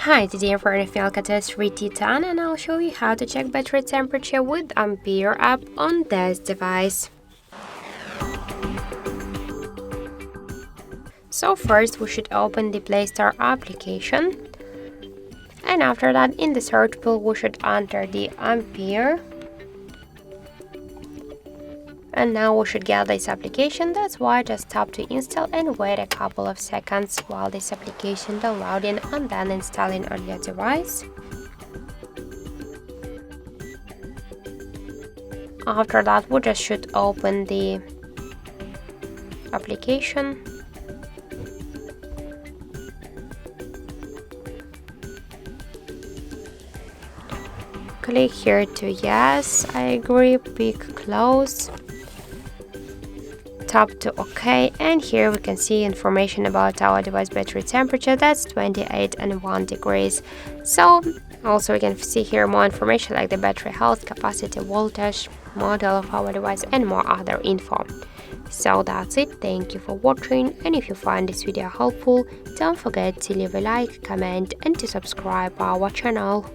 Hi, today I'm running ALCATEL 3T10 and I'll show you how to check battery temperature with Ampere app on this device. So first we should open the Play Store application, and after that in the search field we should enter the Ampere. And now we should get this application. That's why just tap to install and wait a couple of seconds while this application downloading and then installing on your device. After that we just should open the application. Click here to yes, I agree, pick close. Tap to OK, and here we can see information about our device battery temperature. That's 28.1 degrees. So also we can see here more information like the battery health, capacity, voltage, model of our device, and more other info. So that's it. Thank you for watching, and if you find this video helpful, don't forget to leave a like, comment, and to subscribe our channel.